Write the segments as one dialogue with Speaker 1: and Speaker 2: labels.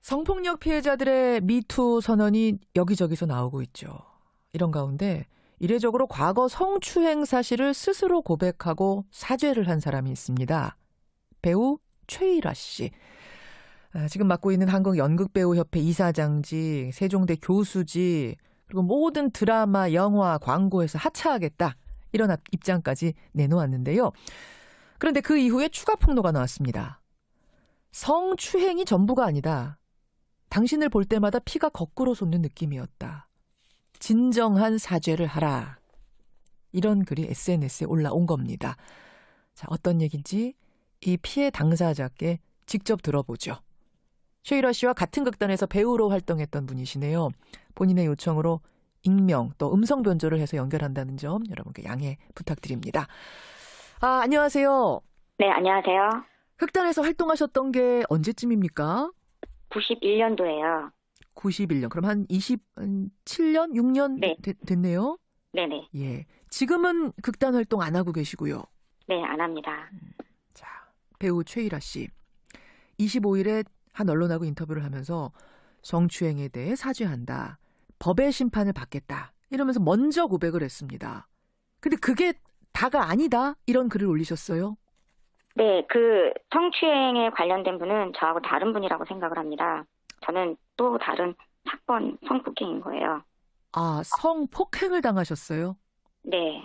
Speaker 1: 성폭력 피해자들의 미투 선언이 여기저기서 나오고 있죠. 이런 가운데 이례적으로 과거 성추행 사실을 스스로 고백하고 사죄를 한 사람이 있습니다. 배우 최일화 씨. 지금 맡고 있는 한국연극배우협회 이사장직, 세종대 교수직, 그리고 모든 드라마, 영화, 광고에서 하차하겠다. 이런 입장까지 내놓았는데요. 그런데 그 이후에 추가 폭로가 나왔습니다. 성추행이 전부가 아니다. 당신을 볼 때마다 피가 거꾸로 솟는 느낌이었다. 진정한 사죄를 하라. 이런 글이 SNS에 올라온 겁니다. 자, 어떤 얘기인지 이 피해 당사자께 직접 들어보죠. 최일화 씨와 같은 극단에서 배우로 활동했던 분이시네요. 본인의 요청으로 익명 또 음성 변조를 해서 연결한다는 점 여러분께 양해 부탁드립니다. 안녕하세요.
Speaker 2: 네, 안녕하세요.
Speaker 1: 극단에서 활동하셨던 게 언제쯤입니까?
Speaker 2: 91년도예요.
Speaker 1: 91년. 그럼 한 27년, 6년
Speaker 2: 네.
Speaker 1: 됐네요?
Speaker 2: 네네.
Speaker 1: 예. 지금은 극단 활동 안 하고 계시고요.
Speaker 2: 네, 안 합니다.
Speaker 1: 자, 배우 최일화 씨. 25일에 한 언론하고 인터뷰를 하면서 성추행에 대해 사죄한다. 법의 심판을 받겠다. 이러면서 먼저 고백을 했습니다. 근데 그게 다가 아니다. 이런 글을 올리셨어요?
Speaker 2: 네, 그 성추행에 관련된 분은 저하고 다른 분이라고 생각을 합니다. 저는 또 다른 사건 성폭행인 거예요.
Speaker 1: 성폭행을 당하셨어요?
Speaker 2: 네.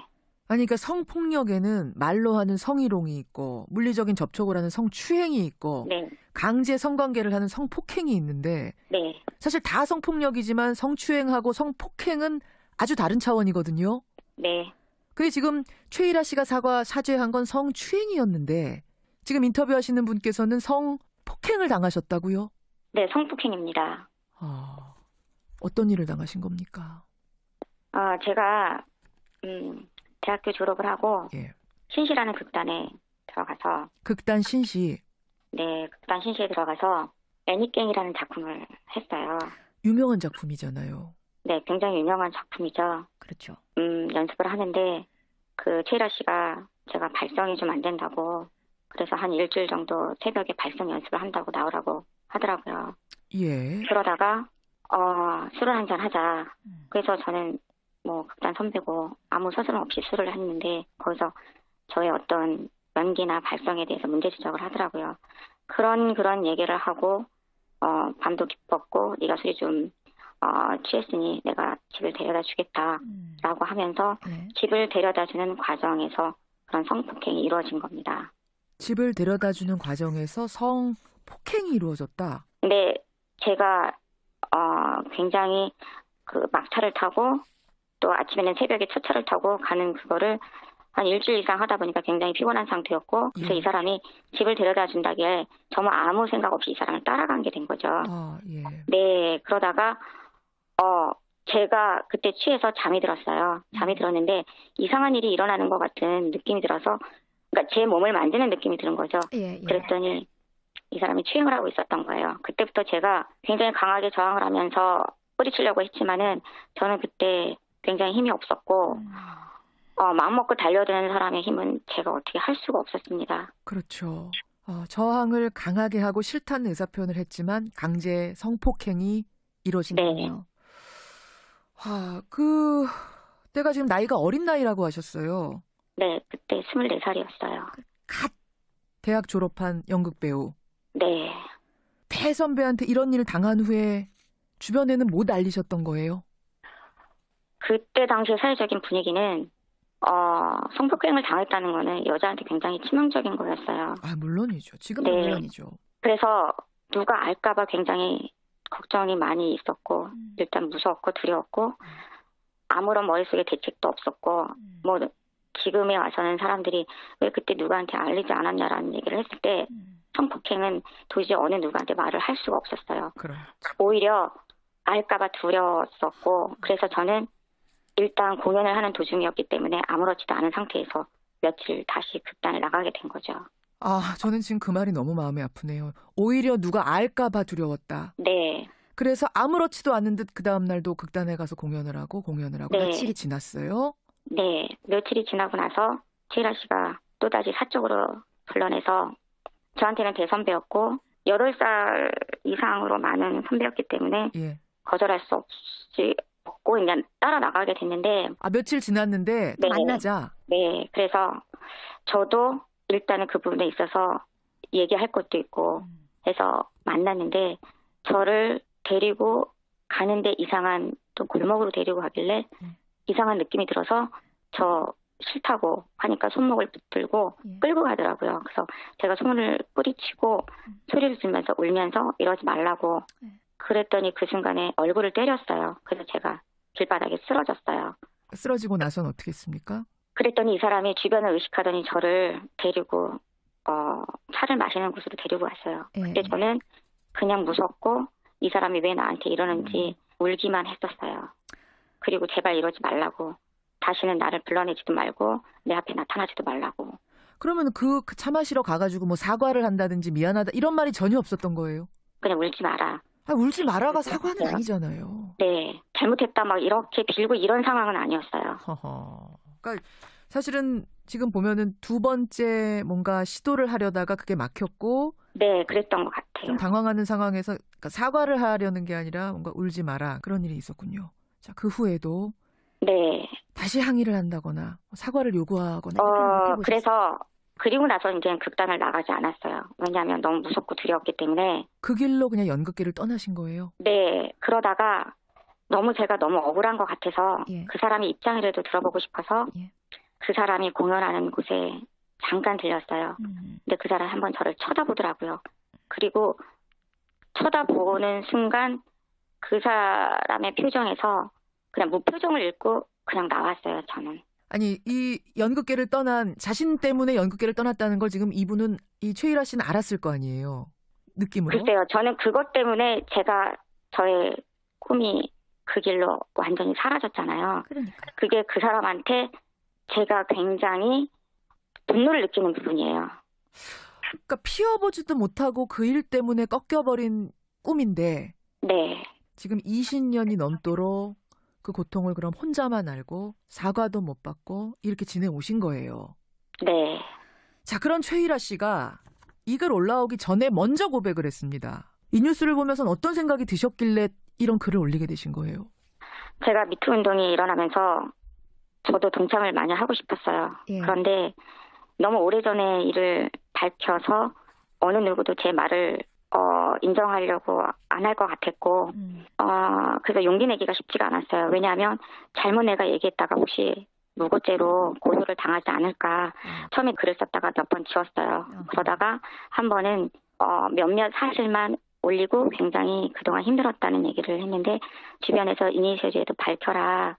Speaker 1: 아니, 그러니까 성폭력에는 말로 하는 성희롱이 있고 물리적인 접촉을 하는 성추행이 있고
Speaker 2: 네.
Speaker 1: 강제 성관계를 하는 성폭행이 있는데
Speaker 2: 네.
Speaker 1: 사실 다 성폭력이지만 성추행하고 성폭행은 아주 다른 차원이거든요.
Speaker 2: 네.
Speaker 1: 그게 지금 최일화 씨가 사죄한 건 성추행이었는데 지금 인터뷰하시는 분께서는 성폭행을 당하셨다고요?
Speaker 2: 네, 성폭행입니다.
Speaker 1: 어떤 일을 당하신 겁니까?
Speaker 2: 제가 대학교 졸업을 하고
Speaker 1: 예.
Speaker 2: 신시라는 극단에 들어가서
Speaker 1: 극단 신시.
Speaker 2: 네, 극단 신시에 들어가서 애니깽이라는 작품을 했어요.
Speaker 1: 유명한 작품이잖아요.
Speaker 2: 네, 굉장히 유명한 작품이죠.
Speaker 1: 그렇죠.
Speaker 2: 연습을 하는데 그 최일화 씨가 제가 발성이 좀 안 된다고 그래서 한 일주일 정도 새벽에 발성 연습을 한다고 나오라고 하더라고요.
Speaker 1: 예.
Speaker 2: 그러다가 술을 한잔 하자. 그래서 저는 뭐 극단 선배고 아무 서스럼 없이 술을 했는데 거기서 저의 어떤 연기나 발성에 대해서 문제 지적을 하더라고요. 그런 얘기를 하고 밤도 깊었고 네가 술이 좀 취했으니 내가 집을 데려다 주겠다라고 하면서
Speaker 1: 네.
Speaker 2: 집을 데려다 주는 과정에서 그런 성폭행이 이루어진 겁니다.
Speaker 1: 집을 데려다 주는 과정에서 성폭행이 이루어졌다?
Speaker 2: 근데 제가 굉장히 그 막차를 타고 또 아침에는 새벽에 첫 차를 타고 가는 그거를 한 일주일 이상 하다 보니까 굉장히 피곤한 상태였고 그래서 이 사람이 집을 데려다 준다기에 정말 아무 생각 없이 이 사람을 따라간 게 된 거죠.
Speaker 1: 예.
Speaker 2: 네, 그러다가 제가 그때 취해서 잠이 들었어요. 잠이 들었는데 이상한 일이 일어나는 것 같은 느낌이 들어서 그러니까 제 몸을 만지는 느낌이 드는 거죠.
Speaker 1: 예.
Speaker 2: 그랬더니 이 사람이 추행을 하고 있었던 거예요. 그때부터 제가 굉장히 강하게 저항을 하면서 뿌리치려고 했지만은 저는 그때 굉장히 힘이 없었고 마음먹고 달려드는 사람의 힘은 제가 어떻게 할 수가 없었습니다.
Speaker 1: 그렇죠. 저항을 강하게 하고 싫다는 의사표현을 했지만 강제 성폭행이 이루어진 거예요. 때가 지금 나이가 어린 나이라고 하셨어요.
Speaker 2: 네, 그때 24살이었어요.
Speaker 1: 갓 대학 졸업한 연극배우.
Speaker 2: 네.
Speaker 1: 대선배한테 이런 일을 당한 후에 주변에는 못 알리셨던 거예요?
Speaker 2: 그때 당시 사회적인 분위기는 성폭행을 당했다는 거는 여자한테 굉장히 치명적인 거였어요.
Speaker 1: 물론이죠. 지금도
Speaker 2: 네.
Speaker 1: 물론이죠.
Speaker 2: 그래서 누가 알까봐 굉장히 걱정이 많이 있었고 일단 무서웠고 두려웠고 아무런 머릿속에 대책도 없었고 뭐 지금에 와서는 사람들이 왜 그때 누구한테 알리지 않았냐라는 얘기를 했을 때 성폭행은 도저히 어느 누구한테 말을 할 수가 없었어요. 오히려 알까봐 두려웠었고 그래서 저는 일단 공연을 하는 도중이었기 때문에 아무렇지도 않은 상태에서 며칠 다시 극단을 나가게 된 거죠.
Speaker 1: 저는 지금 그 말이 너무 마음이 아프네요. 오히려 누가 알까봐 두려웠다.
Speaker 2: 네.
Speaker 1: 그래서 아무렇지도 않은 듯 그 다음날도 극단에 가서 공연을 하고
Speaker 2: 네.
Speaker 1: 며칠이 지났어요.
Speaker 2: 네. 며칠이 지나고 나서 최일화 씨가 또다시 사적으로 불러내서 저한테는 대선배였고 8살 이상으로 많은 선배였기 때문에
Speaker 1: 예.
Speaker 2: 거절할 수 없고 그냥 따라 나가게 됐는데
Speaker 1: 아, 며칠 지났는데 또
Speaker 2: 네.
Speaker 1: 만나자.
Speaker 2: 네, 그래서 저도 일단은 그 부분에 있어서 얘기할 것도 있고 해서 만났는데 저를 데리고 가는데 이상한 또 골목으로 데리고 가길래 이상한 느낌이 들어서 저 싫다고 하니까 손목을 붙들고 끌고 가더라고요. 그래서 제가 손을 뿌리치고 소리를 지르면서 울면서 이러지 말라고 그랬더니 그 순간에 얼굴을 때렸어요. 그래서 제가 길바닥에 쓰러졌어요.
Speaker 1: 쓰러지고 나선 어떻게 했습니까?
Speaker 2: 그랬더니 이 사람이 주변을 의식하더니 저를 데리고 차를 마시는 곳으로 데리고 왔어요. 근데 저는 그냥 무섭고 이 사람이 왜 나한테 이러는지 울기만 했었어요. 그리고 제발 이러지 말라고. 다시는 나를 불러내지도 말고 내 앞에 나타나지도 말라고.
Speaker 1: 그러면 그 차 마시러 가가지고 뭐 사과를 한다든지 미안하다 이런 말이 전혀 없었던 거예요?
Speaker 2: 그냥 울지 마라.
Speaker 1: 아, 울지 마라가 사과는 아니잖아요.
Speaker 2: 네. 잘못했다 막 이렇게 빌고 이런 상황은 아니었어요.
Speaker 1: 허허. 그러니까 사실은 지금 보면은 두 번째 뭔가 시도를 하려다가 그게 막혔고
Speaker 2: 네. 그랬던 것 같아요.
Speaker 1: 좀 당황하는 상황에서 그러니까 사과를 하려는 게 아니라 뭔가 울지 마라 그런 일이 있었군요. 자, 그 후에도
Speaker 2: 네.
Speaker 1: 다시 항의를 한다거나 사과를 요구하거나 이렇게 해보셨어요?
Speaker 2: 그래서 그리고 나서 이제 극단을 나가지 않았어요. 왜냐하면 너무 무섭고 두려웠기 때문에.
Speaker 1: 그 길로 그냥 연극계를 떠나신 거예요?
Speaker 2: 네. 그러다가 제가 너무 억울한 것 같아서 그 사람의 입장이라도 들어보고 싶어서 그 사람이 공연하는 곳에 잠깐 들렸어요. 근데 그 사람이 한번 저를 쳐다보더라고요. 그리고 쳐다보는 순간 그 사람의 표정에서 그냥 무표정을 읽고 그냥 나왔어요, 저는.
Speaker 1: 아니, 이 연극계를 떠난, 자신 때문에 연극계를 떠났다는 걸 지금 이분은, 이 최일아 씨는 알았을 거 아니에요? 느낌으로?
Speaker 2: 글쎄요, 저는 그것 때문에 저의 꿈이 그 길로 완전히 사라졌잖아요.
Speaker 1: 그러니까.
Speaker 2: 그게 그 사람한테 제가 굉장히 분노를 느끼는 부분이에요.
Speaker 1: 그러니까 피워보지도 못하고 그 일 때문에 꺾여버린 꿈인데.
Speaker 2: 네.
Speaker 1: 지금 20년이 넘도록 그 고통을 그럼 혼자만 알고 사과도 못 받고 이렇게 지내오신 거예요.
Speaker 2: 네.
Speaker 1: 자, 그런 최일아 씨가 이 글 올라오기 전에 먼저 고백을 했습니다. 이 뉴스를 보면서 어떤 생각이 드셨길래 이런 글을 올리게 되신 거예요?
Speaker 2: 제가 미투 운동이 일어나면서 저도 동참을 많이 하고 싶었어요. 그런데 너무 오래전에 이를 밝혀서 어느 누구도 제 말을 인정하려고 안 할 것 같았고 그래서 용기 내기가 쉽지가 않았어요. 왜냐하면 잘못 내가 얘기했다가 혹시 무고죄로 고소를 당하지 않을까. 처음에 글을 썼다가 몇 번 지웠어요. 그러다가 한 번은 몇몇 사실만 올리고 굉장히 그동안 힘들었다는 얘기를 했는데 주변에서 이니셜에도 밝혀라.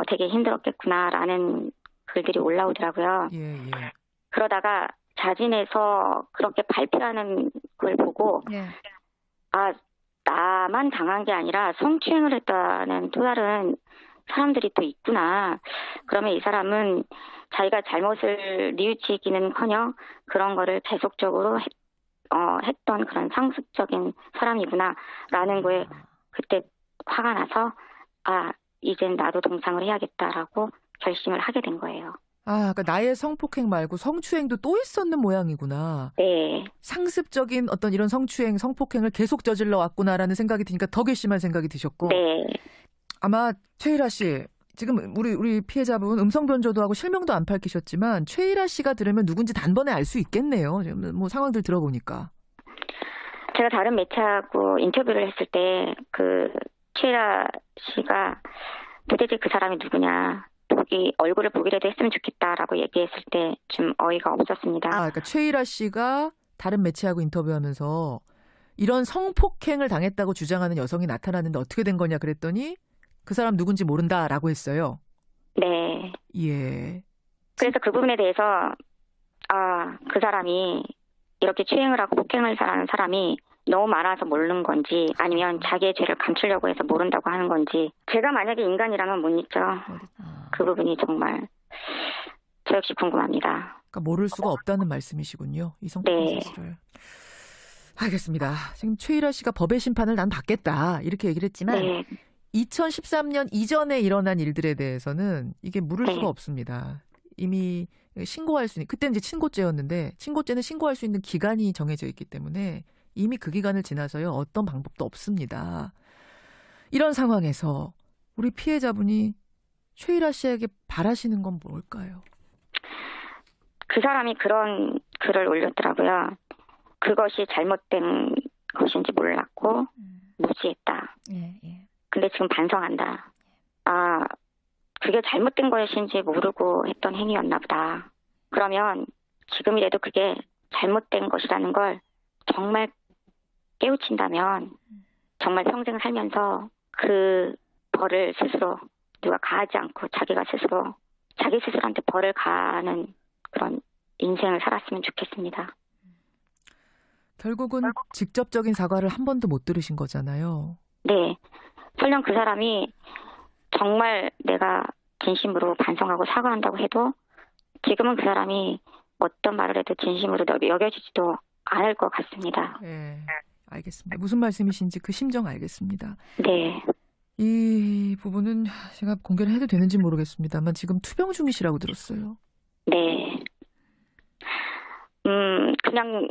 Speaker 2: 되게 힘들었겠구나라는 글들이 올라오더라고요. 그러다가 자진해서 그렇게 발표하는 걸 보고 나만 당한 게 아니라 성추행을 했다는 또 다른 사람들이 또 있구나. 그러면 이 사람은 자기가 잘못을 뉘우치기는커녕 그런 거를 계속적으로 했던 그런 상습적인 사람이구나라는 거에 그때 화가 나서 이젠 나도 동참을 해야겠다라고 결심을 하게 된 거예요.
Speaker 1: 그러니까 나의 성폭행 말고 성추행도 또 있었는 모양이구나.
Speaker 2: 네.
Speaker 1: 상습적인 어떤 이런 성추행, 성폭행을 계속 저질러 왔구나라는 생각이 드니까 더 괘씸한 생각이 드셨고.
Speaker 2: 네.
Speaker 1: 아마 최일아 씨, 지금 우리 피해자분 음성 변조도 하고 실명도 안 밝히셨지만 최일아 씨가 들으면 누군지 단번에 알 수 있겠네요. 지금 뭐 상황들 들어보니까.
Speaker 2: 제가 다른 매체하고 인터뷰를 했을 때 그 최일아 씨가 도대체 그 사람이 누구냐. 얼굴을 보기라도 했으면 좋겠다라고 얘기했을 때 좀 어이가 없었습니다.
Speaker 1: 그러니까 최일아 씨가 다른 매체하고 인터뷰하면서 이런 성폭행을 당했다고 주장하는 여성이 나타났는데 어떻게 된 거냐 그랬더니 그 사람 누군지 모른다라고 했어요.
Speaker 2: 네.
Speaker 1: 예.
Speaker 2: 그래서 그 부분에 대해서 그 사람이 이렇게 추행을 하고 폭행을 하는 사람이 너무 많아서 모르는 건지 아니면 자기의 죄를 감추려고 해서 모른다고 하는 건지 제가 만약에 인간이라면 못 잊죠. 그 부분이 정말 저 역시 궁금합니다.
Speaker 1: 그러니까 모를 수가 없다는 말씀이시군요. 이 성폭행 사실을. 알겠습니다. 지금 최일아 씨가 법의 심판을 난 받겠다 이렇게 얘기를 했지만 2013년 이전에 일어난 일들에 대해서는 이게 물을 수가 없습니다. 이미 신고할 수 있는, 그때는 이제 친고죄였는데 친고죄는 신고할 수 있는 기간이 정해져 있기 때문에 이미 그 기간을 지나서요. 어떤 방법도 없습니다. 이런 상황에서 우리 피해자분이 최일아 씨에게 바라시는 건 뭘까요?
Speaker 2: 그 사람이 그런 글을 올렸더라고요. 그것이 잘못된 것인지 몰랐고 무시했다.
Speaker 3: 예, 예.
Speaker 2: 근데 지금 반성한다. 아, 그게 잘못된 것인지 모르고 했던 행위였나 보다. 그러면 지금이라도 그게 잘못된 것이라는 걸 정말 깨우친다면 정말 평생 살면서 그 벌을 스스로 누가 가하지 않고 자기가 스스로 자기 스스로한테 벌을 가하는 그런 인생을 살았으면 좋겠습니다.
Speaker 1: 결국은 직접적인 사과를 한 번도 못 들으신 거잖아요.
Speaker 2: 네. 설령 그 사람이 정말 내가 진심으로 반성하고 사과한다고 해도 지금은 그 사람이 어떤 말을 해도 진심으로 여겨지지도 않을 것 같습니다.
Speaker 1: 예, 알겠습니다. 무슨 말씀이신지 그 심정 알겠습니다.
Speaker 2: 네.
Speaker 1: 이 부분은 제가 공개를 해도 되는지 모르겠습니다만 지금 투병 중이시라고 들었어요.
Speaker 2: 네. 그냥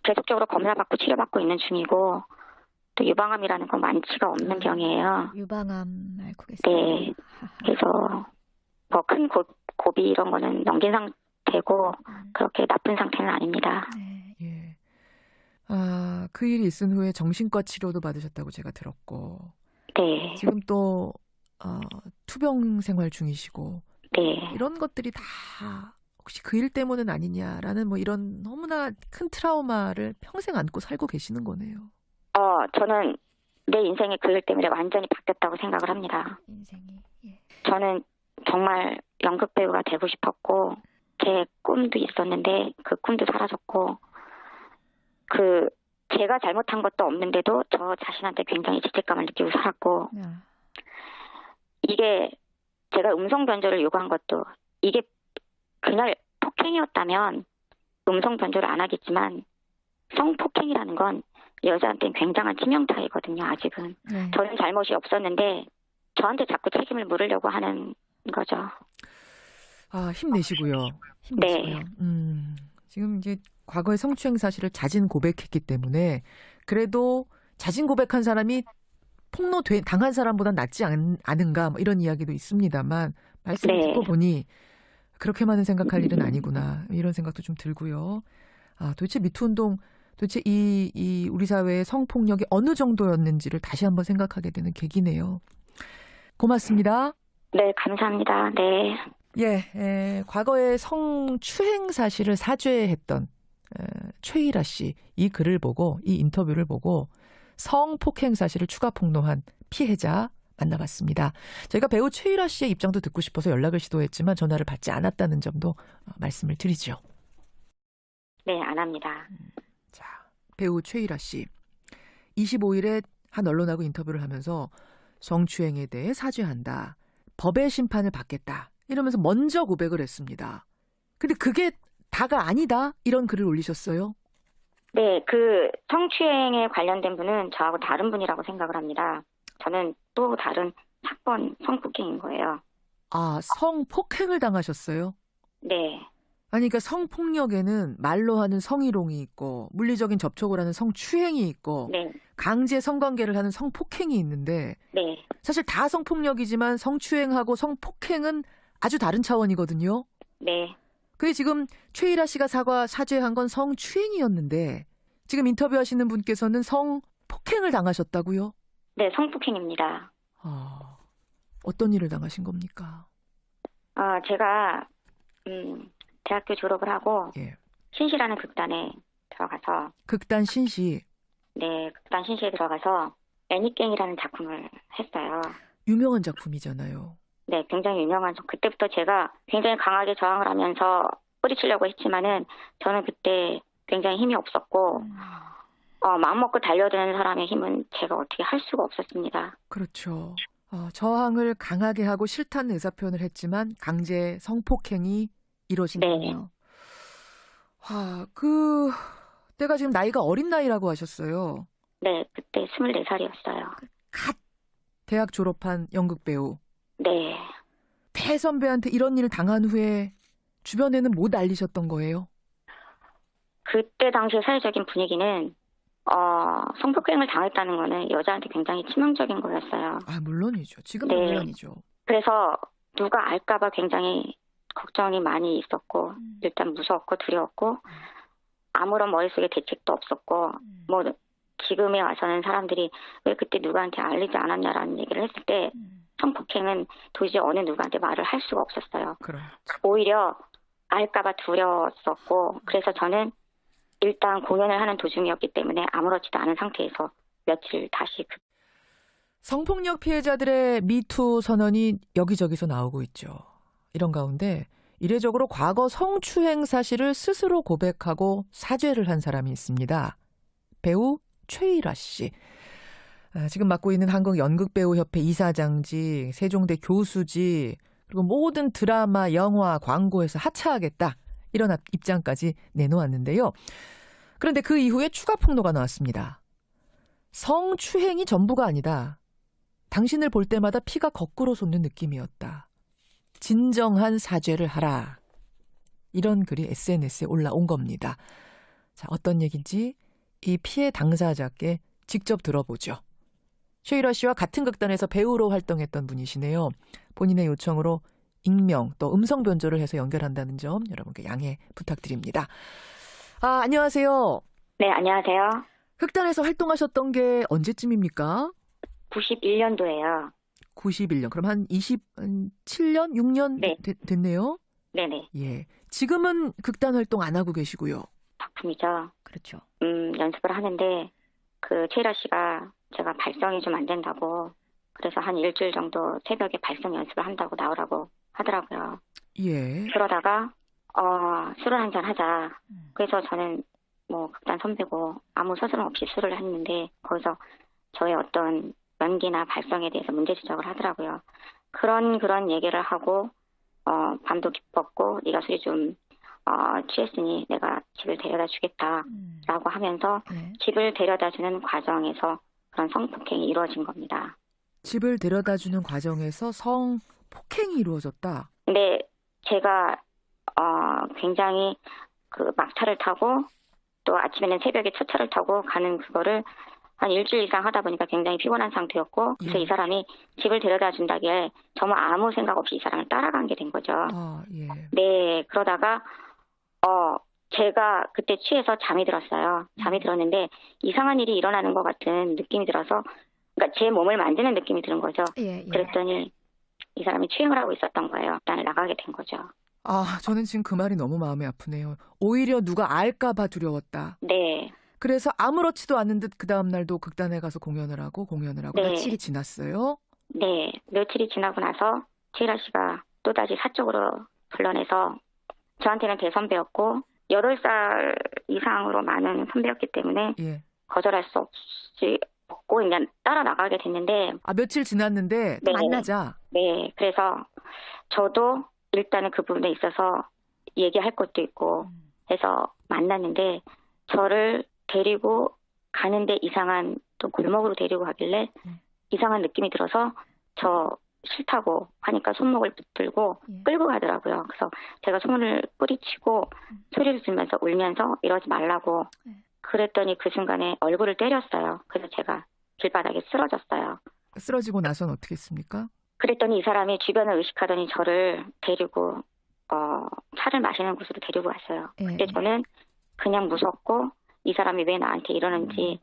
Speaker 2: 계속적으로 검사받고 치료받고 있는 중이고 또 유방암이라는 건 완치가 없는 병이에요.
Speaker 3: 유방암 앓고
Speaker 2: 네.
Speaker 3: 계세요.
Speaker 2: 그래서 뭐 큰 고비 이런 거는 넘긴 상태고 그렇게 나쁜 상태는 아닙니다.
Speaker 3: 네.
Speaker 1: 예. 아, 그 일이 있은 후에 정신과 치료도 받으셨다고 제가 들었고
Speaker 2: 네.
Speaker 1: 지금 또 투병 생활 중이시고
Speaker 2: 네.
Speaker 1: 이런 것들이 다 혹시 그 일 때문은 아니냐라는 뭐 이런 너무나 큰 트라우마를 평생 안고 살고 계시는 거네요.
Speaker 2: 저는 내 인생이 그 일 때문에 완전히 바뀌었다고 생각을 합니다.
Speaker 3: 인생이. 예.
Speaker 2: 저는 정말 연극 배우가 되고 싶었고 제 꿈도 있었는데 그 꿈도 사라졌고 제가 잘못한 것도 없는데도 저 자신한테 굉장히 죄책감을 느끼고 살았고
Speaker 3: 아,
Speaker 2: 이게 제가 음성 변조를 요구한 것도 이게 그날 폭행이었다면 음성 변조를 안 하겠지만 성폭행이라는 건 여자한테는 굉장한 치명타이거든요. 아직은.
Speaker 3: 네.
Speaker 2: 저는 잘못이 없었는데 저한테 자꾸 책임을 물으려고 하는 거죠.
Speaker 1: 아, 힘내시고요. 힘내시고요. 지금 이제 과거의 성추행 사실을 자진 고백했기 때문에 그래도 자진 고백한 사람이 당한 사람보다 낫지 않은가 뭐 이런 이야기도 있습니다만 말씀을
Speaker 2: 네.
Speaker 1: 듣고 보니 그렇게만은 생각할 일은 아니구나 이런 생각도 좀 들고요. 아, 도대체 미투 운동 도대체 이 우리 사회의 성폭력이 어느 정도였는지를 다시 한번 생각하게 되는 계기네요. 고맙습니다.
Speaker 2: 네, 감사합니다. 네.
Speaker 1: 예, 과거의 성추행 사실을 사죄했던 최일아 씨 이 글을 보고 이 인터뷰를 보고 성폭행 사실을 추가 폭로한 피해자 만나봤습니다. 저희가 배우 최일아 씨의 입장도 듣고 싶어서 연락을 시도했지만 전화를 받지 않았다는 점도 말씀을 드리죠.
Speaker 2: 네, 안 합니다.
Speaker 1: 자, 배우 최일아 씨 25일에 한 언론하고 인터뷰를 하면서 성추행에 대해 사죄한다. 법의 심판을 받겠다. 이러면서 먼저 고백을 했습니다. 근데 그게 다가 아니다. 이런 글을 올리셨어요.
Speaker 2: 네, 그 성추행에 관련된 분은 저하고 다른 분이라고 생각을 합니다. 저는 또 다른 사건 성폭행인 거예요.
Speaker 1: 아, 성폭행을 당하셨어요?
Speaker 2: 네,
Speaker 1: 아니, 그러니까 성폭력에는 말로 하는 성희롱이 있고 물리적인 접촉을 하는 성추행이 있고
Speaker 2: 네,
Speaker 1: 강제 성관계를 하는 성폭행이 있는데
Speaker 2: 네,
Speaker 1: 사실 다 성폭력이지만 성추행하고 성폭행은 아주 다른 차원이거든요.
Speaker 2: 네.
Speaker 1: 그게 지금 최일아 씨가 사죄한 건 성추행이었는데 지금 인터뷰하시는 분께서는 성폭행을 당하셨다고요?
Speaker 2: 네, 성폭행입니다.
Speaker 1: 어떤 일을 당하신 겁니까?
Speaker 2: 제가 대학교 졸업을 하고
Speaker 1: 예.
Speaker 2: 신시라는 극단에 들어가서
Speaker 1: 극단 신시.
Speaker 2: 네, 극단 신시에 들어가서 애니깽이라는 작품을 했어요.
Speaker 1: 유명한 작품이잖아요.
Speaker 2: 네, 굉장히 유명한 그때부터 제가 굉장히 강하게 저항을 하면서 뿌리치려고 했지만은 저는 그때 굉장히 힘이 없었고 마음 먹고 달려드는 사람의 힘은 제가 어떻게 할 수가 없었습니다.
Speaker 1: 그렇죠. 저항을 강하게 하고 싫다는 의사표현을 했지만 강제 성폭행이 이루어진군요. 때가 지금 나이가 어린 나이라고 하셨어요.
Speaker 2: 네, 그때 24살이었어요.
Speaker 1: 갓 대학 졸업한 연극 배우.
Speaker 2: 네.
Speaker 1: 대선배한테 이런 일을 당한 후에 주변에는 못 알리셨던 거예요?
Speaker 2: 그때 당시 사회적인 분위기는 성폭행을 당했다는 거는 여자한테 굉장히 치명적인 거였어요.
Speaker 1: 아, 물론이죠. 지금도
Speaker 2: 네.
Speaker 1: 물론이죠.
Speaker 2: 그래서 누가 알까봐 굉장히 걱정이 많이 있었고 일단 무서웠고 두려웠고 아무런 머릿속에 대책도 없었고 뭐 지금에 와서는 사람들이 왜 그때 누구한테 알리지 않았냐라는 얘기를 했을 때 성폭행은 도저히 어느 누구한테 말을 할 수가 없었어요.
Speaker 1: 그럼.
Speaker 2: 오히려 알까봐 두려웠었고 그래서 저는 일단 공연을 하는 도중이었기 때문에 아무렇지도 않은 상태에서 며칠 다시
Speaker 1: 성폭력 피해자들의 미투 선언이 여기저기서 나오고 있죠. 이런 가운데 이례적으로 과거 성추행 사실을 스스로 고백하고 사죄를 한 사람이 있습니다. 배우 최일화 씨. 지금 맡고 있는 한국연극배우협회 이사장직, 세종대 교수직, 그리고 모든 드라마, 영화, 광고에서 하차하겠다. 이런 입장까지 내놓았는데요. 그런데 그 이후에 추가 폭로가 나왔습니다. 성추행이 전부가 아니다. 당신을 볼 때마다 피가 거꾸로 솟는 느낌이었다. 진정한 사죄를 하라. 이런 글이 SNS에 올라온 겁니다. 자, 어떤 얘기인지 이 피해 당사자께 직접 들어보죠. 최일화 씨와 같은 극단에서 배우로 활동했던 분이시네요. 본인의 요청으로 익명 또 음성 변조를 해서 연결한다는 점 여러분께 양해 부탁드립니다. 아, 안녕하세요.
Speaker 2: 네, 안녕하세요.
Speaker 1: 극단에서 활동하셨던 게 언제쯤입니까?
Speaker 2: 91년도예요.
Speaker 1: 91년. 그럼 한 27년, 6년
Speaker 2: 네.
Speaker 1: 됐네요.
Speaker 2: 네네.
Speaker 1: 예. 지금은 극단 활동 안 하고 계시고요.
Speaker 2: 작품이죠.
Speaker 1: 그렇죠.
Speaker 2: 연습을 하는데 그 최일화 씨가 제가 발성이 좀 안 된다고 그래서 한 일주일 정도 새벽에 발성 연습을 한다고 나오라고 하더라고요.
Speaker 1: 예.
Speaker 2: 그러다가 술을 한잔 하자. 그래서 저는 뭐 극단 선배고 아무 서스럼 없이 술을 했는데 거기서 저의 어떤 연기나 발성에 대해서 문제 지적을 하더라고요. 그런 얘기를 하고 밤도 깊었고 네가 술이 좀 취했으니 내가 집을 데려다 주겠다라고 하면서
Speaker 3: 네.
Speaker 2: 집을 데려다 주는 과정에서 그런 성폭행이 이루어진 겁니다.
Speaker 1: 집을 데려다 주는 과정에서 성폭행이 이루어졌다.
Speaker 2: 근데 제가 굉장히 그 막차를 타고 또 아침에는 새벽에 첫 차를 타고 가는 그거를 한 일주일 이상 하다 보니까 굉장히 피곤한 상태였고 그래서
Speaker 1: 예.
Speaker 2: 이 사람이 집을 데려다 준다기에 정말 아무 생각 없이 이 사람을 따라간 게 된 거죠.
Speaker 1: 아, 예.
Speaker 2: 네, 그러다가 제가 그때 취해서 잠이 들었어요. 잠이 들었는데 이상한 일이 일어나는 것 같은 느낌이 들어서 그러니까 제 몸을 만지는 느낌이 드는 거죠.
Speaker 3: 예, 예.
Speaker 2: 그랬더니 이 사람이 추행을 하고 있었던 거예요. 일단 나가게 된 거죠.
Speaker 1: 아, 저는 지금 그 말이 너무 마음이 아프네요. 오히려 누가 알까봐 두려웠다.
Speaker 2: 네,
Speaker 1: 그래서 아무렇지도 않은 듯 그 다음 날도 극단에 가서 공연을 하고
Speaker 2: 네.
Speaker 1: 며칠이 지났어요.
Speaker 2: 네. 며칠이 지나고 나서 최일화 씨가 또다시 사적으로 불러내서 저한테는 대선배였고 8살 이상으로 많은 선배였기 때문에
Speaker 1: 예.
Speaker 2: 거절할 수 없고 그냥 따라 나가게 됐는데
Speaker 1: 아, 며칠 지났는데 또
Speaker 2: 네.
Speaker 1: 만나자.
Speaker 2: 네. 그래서 저도 일단은 그 부분에 있어서 얘기할 것도 있고 해서 만났는데 저를 데리고 가는데 이상한 또 골목으로 데리고 가길래 이상한 느낌이 들어서 저 싫다고 하니까 손목을 붙들고
Speaker 3: 예.
Speaker 2: 끌고 가더라고요. 그래서 제가 손을 뿌리치고 소리를 지르면서 울면서 이러지 말라고
Speaker 3: 네.
Speaker 2: 그랬더니 그 순간에 얼굴을 때렸어요. 그래서 제가 길바닥에 쓰러졌어요.
Speaker 1: 쓰러지고 나선 어떻게 했습니까?
Speaker 2: 그랬더니 이 사람이 주변을 의식하더니 저를 데리고 차를 마시는 곳으로 데리고 왔어요.
Speaker 3: 예,
Speaker 2: 근데
Speaker 3: 예.
Speaker 2: 저는 그냥 무섭고 이 사람이 왜 나한테 이러는지